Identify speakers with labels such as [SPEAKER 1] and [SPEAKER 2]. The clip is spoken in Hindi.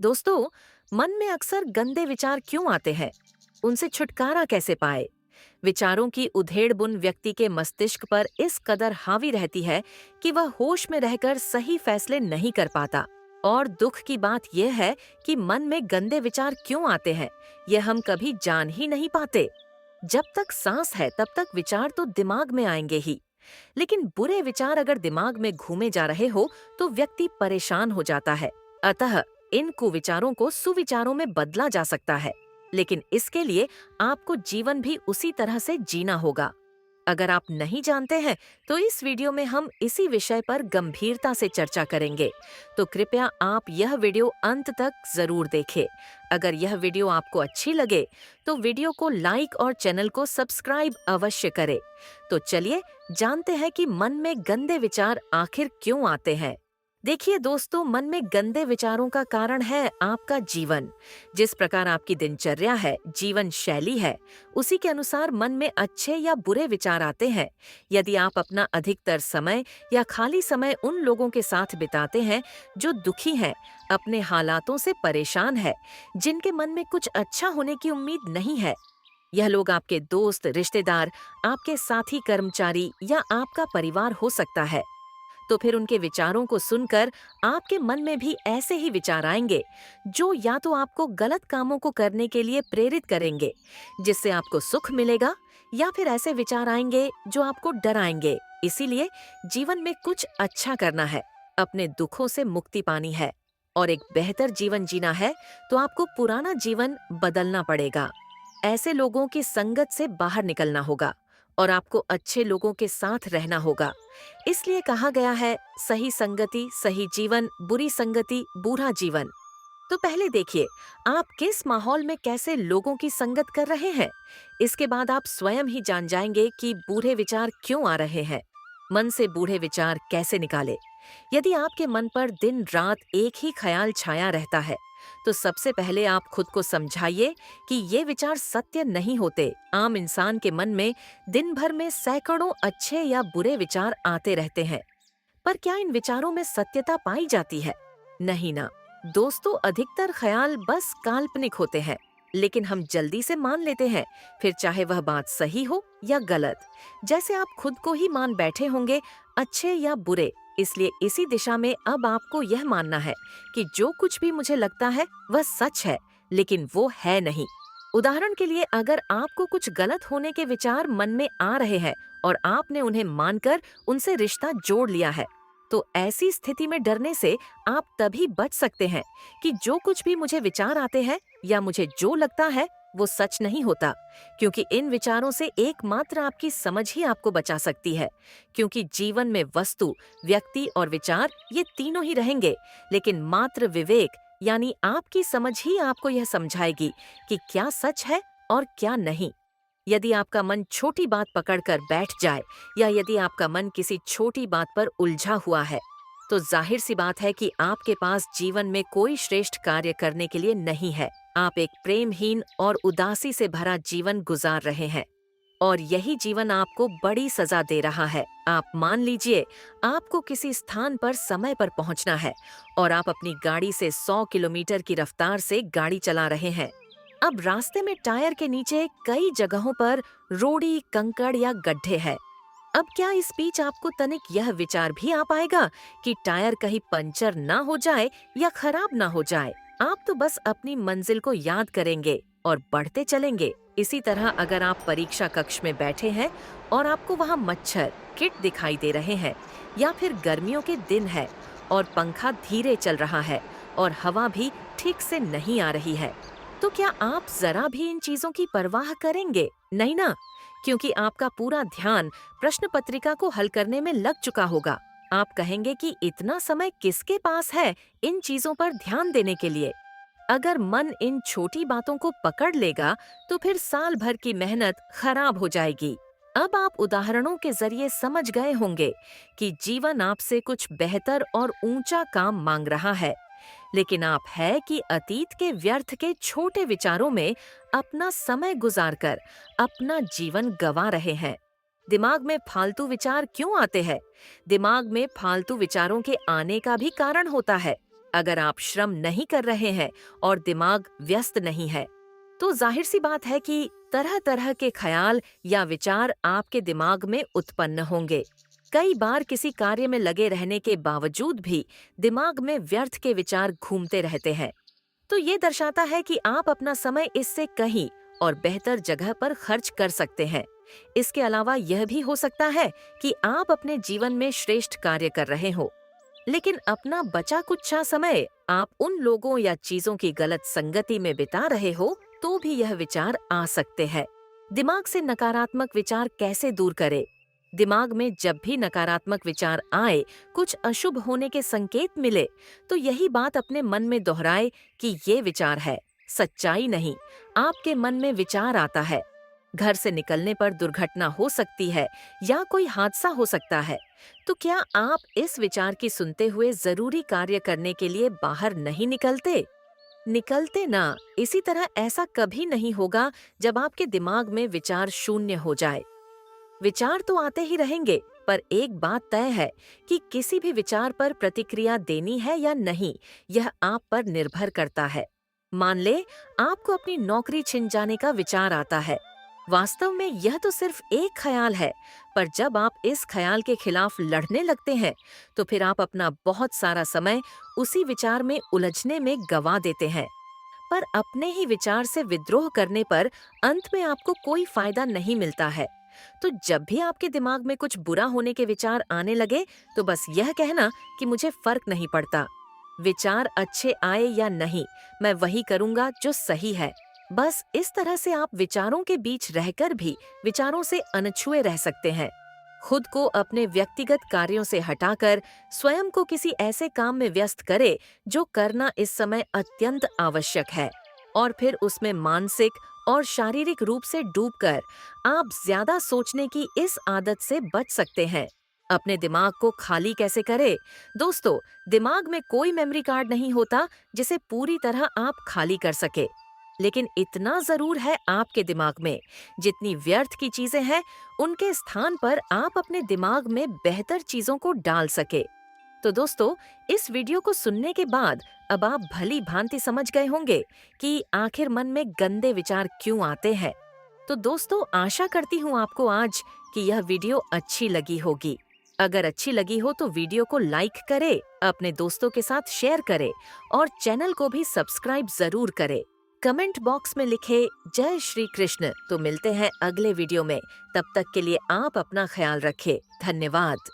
[SPEAKER 1] दोस्तों, मन में अक्सर गंदे विचार क्यों आते हैं? उनसे छुटकारा कैसे पाए? विचारों की उधेड़-बुन व्यक्ति के मस्तिष्क पर इस कदर हावी रहती है कि वह होश में रहकर सही फैसले नहीं कर पाता। और दुख की बात यह है कि मन में गंदे विचार क्यों आते हैं, यह हम कभी जान ही नहीं पाते। जब तक सांस है, तब तक विचार तो दिमाग में आएंगे ही। लेकिन बुरे विचार अगर दिमाग में घूमे जा रहे हो, तो व्यक्ति परेशान हो जाता है। अतः इन कुविचारों को सुविचारों में बदला जा सकता है, लेकिन इसके लिए आपको जीवन भी उसी तरह से जीना होगा। अगर आप नहीं जानते हैं, तो इस वीडियो में हम इसी विषय पर गंभीरता से चर्चा करेंगे। तो कृपया आप यह वीडियो अंत तक जरूर देखें। अगर यह वीडियो आपको अच्छी लगे, तो वीडियो को लाइक और चैनल को सब्सक्राइब अवश्य करें। तो चलिए जानते हैं कि मन में गंदे विचार आखिर क्यों आते हैं। देखिए दोस्तों, मन में गंदे विचारों का कारण है आपका जीवन। जिस प्रकार आपकी दिनचर्या है, जीवन शैली है, उसी के अनुसार मन में अच्छे या बुरे विचार आते हैं। यदि आप अपना अधिकतर समय या खाली समय उन लोगों के साथ बिताते हैं जो दुखी हैं, अपने हालातों से परेशान है, जिनके मन में कुछ अच्छा होने की उम्मीद नहीं है, यह लोग आपके दोस्त, रिश्तेदार, आपके साथी कर्मचारी या आपका परिवार हो सकता है, तो फिर उनके विचारों को सुनकर आपके मन में भी ऐसे ही विचार आएंगे, जो या तो आपको गलत कामों को करने के लिए प्रेरित करेंगे, जिससे आपको सुख मिलेगा, या फिर ऐसे विचार आएंगे जो आपको डराएंगे। इसीलिए जीवन में कुछ अच्छा करना है, अपने दुखों से मुक्ति पानी है और एक बेहतर जीवन जीना है, तो आपको पुराना जीवन बदलना पड़ेगा। ऐसे लोगों की संगत से बाहर निकलना होगा और आपको अच्छे लोगों के साथ रहना होगा। इसलिए कहा गया है, सही संगति सही जीवन, बुरी संगति बुरा जीवन। तो पहले देखिए, आप किस माहौल में कैसे लोगों की संगत कर रहे हैं। इसके बाद आप स्वयं ही जान जाएंगे कि बूढ़े विचार क्यों आ रहे हैं। मन से बूढ़े विचार कैसे निकाले। यदि आपके मन पर दिन रात एक ही ख्याल छाया रहता है, तो सबसे पहले आप खुद को समझाइए कि ये विचार सत्य नहीं होते। आम इंसान के मन में दिन भर में सैकड़ों अच्छे या बुरे विचार आते रहते हैं, पर क्या इन विचारों में सत्यता पाई जाती है? नहीं ना। दोस्तों, अधिकतर ख्याल बस काल्पनिक होते हैं, लेकिन हम जल्दी से मान लेते हैं, फिर चाहे वह बात सही हो या गलत। जैसे आप खुद को ही मान बैठे होंगे, अच्छे या बुरे। इसलिए इसी दिशा में अब आपको यह मानना है कि जो कुछ भी मुझे लगता है वह सच है, लेकिन वो है नहीं। उदाहरण के लिए, अगर आपको कुछ गलत होने के विचार मन में आ रहे हैं और आपने उन्हें मानकर उनसे रिश्ता जोड़ लिया है, तो ऐसी स्थिति में डरने से आप तभी बच सकते हैं कि जो कुछ भी मुझे विचार आते हैं या मुझे जो लगता है वो सच नहीं होता, क्योंकि इन विचारों से एकमात्र आपकी समझ ही आपको बचा सकती है। क्योंकि जीवन में वस्तु, व्यक्ति और विचार ये तीनों ही रहेंगे, लेकिन मात्र विवेक यानी आपकी समझ ही आपको यह समझाएगी कि क्या सच है और क्या नहीं। यदि आपका मन छोटी बात पकड़कर बैठ जाए, या यदि आपका मन किसी छोटी बात पर उलझा हुआ है, तो जाहिर सी बात है कि आपके पास जीवन में कोई श्रेष्ठ कार्य करने के लिए नहीं है। आप एक प्रेमहीन और उदासी से भरा जीवन गुजार रहे हैं, और यही जीवन आपको बड़ी सजा दे रहा है। आप मान लीजिए, आपको किसी स्थान पर समय पर पहुंचना है और आप अपनी गाड़ी से 100 किलोमीटर की रफ्तार से गाड़ी चला रहे हैं। अब रास्ते में टायर के नीचे कई जगहों पर रोड़ी, कंकड़ या गड्ढे हैं। अब क्या इस बीच आपको तनिक यह विचार भी आ पाएगा कि टायर कहीं पंचर ना हो जाए या खराब ना हो जाए? आप तो बस अपनी मंजिल को याद करेंगे और बढ़ते चलेंगे। इसी तरह अगर आप परीक्षा कक्ष में बैठे हैं और आपको वहाँ मच्छर, कीट दिखाई दे रहे हैं, या फिर गर्मियों के दिन है और पंखा धीरे चल रहा है और हवा भी ठीक से नहीं आ रही है, तो क्या आप जरा भी इन चीजों की परवाह करेंगे? नहीं ना, क्योंकि आपका पूरा ध्यान प्रश्न पत्रिका को हल करने में लग चुका होगा। आप कहेंगे कि इतना समय किसके पास है इन चीजों पर ध्यान देने के लिए। अगर मन इन छोटी बातों को पकड़ लेगा, तो फिर साल भर की मेहनत खराब हो जाएगी। अब आप उदाहरणों के जरिए समझ गए होंगे कि जीवन आपसे कुछ बेहतर और ऊंचा काम मांग रहा है, लेकिन आप है कि अतीत के व्यर्थ के छोटे विचारों में अपना समय गुजारकर अपना जीवन गंवा रहे हैं। दिमाग में फालतू विचार क्यों आते हैं? दिमाग में फालतू विचारों के आने का भी कारण होता है। अगर आप श्रम नहीं कर रहे हैं और दिमाग व्यस्त नहीं है, तो जाहिर सी बात है कि तरह तरह के ख्याल या विचार आपके दिमाग में उत्पन्न होंगे। कई बार किसी कार्य में लगे रहने के बावजूद भी दिमाग में व्यर्थ के विचार घूमते रहते हैं। तो ये दर्शाता है कि आप अपना समय इससे कहीं और बेहतर जगह पर खर्च कर सकते हैं। इसके अलावा यह भी हो सकता है कि आप अपने जीवन में श्रेष्ठ कार्य कर रहे हो, लेकिन अपना बचा कुछ समय आप उन लोगों या चीजों की गलत संगति में बिता रहे हो, तो भी यह विचार आ सकते हैं। दिमाग से नकारात्मक विचार कैसे दूर करें? दिमाग में जब भी नकारात्मक विचार आए, कुछ अशुभ होने के संकेत मिले, तो यही बात अपने मन में दोहराए कि ये विचार है, सच्चाई नहीं। आपके मन में विचार आता है, घर से निकलने पर दुर्घटना हो सकती है या कोई हादसा हो सकता है, तो क्या आप इस विचार की सुनते हुए जरूरी कार्य करने के लिए बाहर नहीं निकलते ना। इसी तरह ऐसा कभी नहीं होगा जब आपके दिमाग में विचार शून्य हो जाए। विचार तो आते ही रहेंगे, पर एक बात तय है कि किसी भी विचार पर प्रतिक्रिया देनी है या नहीं, यह आप पर निर्भर करता है। मान ले आपको अपनी नौकरी छिन जाने का विचार आता है। वास्तव में यह तो सिर्फ एक ख्याल है, पर जब आप इस ख्याल के खिलाफ लड़ने लगते हैं, तो फिर आप अपना बहुत सारा समय उसी विचार में उलझने में गंवा देते हैं। पर अपने ही विचार से विद्रोह करने पर अंत में आपको कोई फायदा नहीं मिलता है। तो जब भी आपके दिमाग में कुछ बुरा होने के विचार आने लगे, तो बस यह कहना कि मुझे फर्क नहीं पड़ता। विचार अच्छे आए या नहीं, मैं वही करूंगा जो सही है। बस इस तरह से आप विचारों के बीच रहकर भी विचारों से अनछुए रह सकते हैं। खुद को अपने व्यक्तिगत कार्यों से हटाकर स्वयं को किसी ऐसे काम में व्यस्त करे जो करना इस समय अत्यंत आवश्यक है, और फिर उसमें मानसिक और शारीरिक रूप से डूबकर आप ज्यादा सोचने की इस आदत से बच सकते हैं। अपने दिमाग को खाली कैसे करें? दोस्तों, दिमाग में कोई मेमोरी कार्ड नहीं होता जिसे पूरी तरह आप खाली कर सके, लेकिन इतना जरूर है आपके दिमाग में, जितनी व्यर्थ की चीजें हैं उनके स्थान पर आप अपने दिमाग में बेहतर चीजों को डाल सके। तो दोस्तों, इस वीडियो को सुनने के बाद अब आप भली भांति समझ गए होंगे कि आखिर मन में गंदे विचार क्यों आते हैं। तो दोस्तों, आशा करती हूँ आपको आज कि यह वीडियो अच्छी लगी होगी। अगर अच्छी लगी हो तो वीडियो को लाइक करें, अपने दोस्तों के साथ शेयर करें और चैनल को भी सब्सक्राइब जरूर करें। कमेंट बॉक्स में लिखे जय श्री कृष्ण। तो मिलते हैं अगले वीडियो में। तब तक के लिए आप अपना ख्याल रखें। धन्यवाद।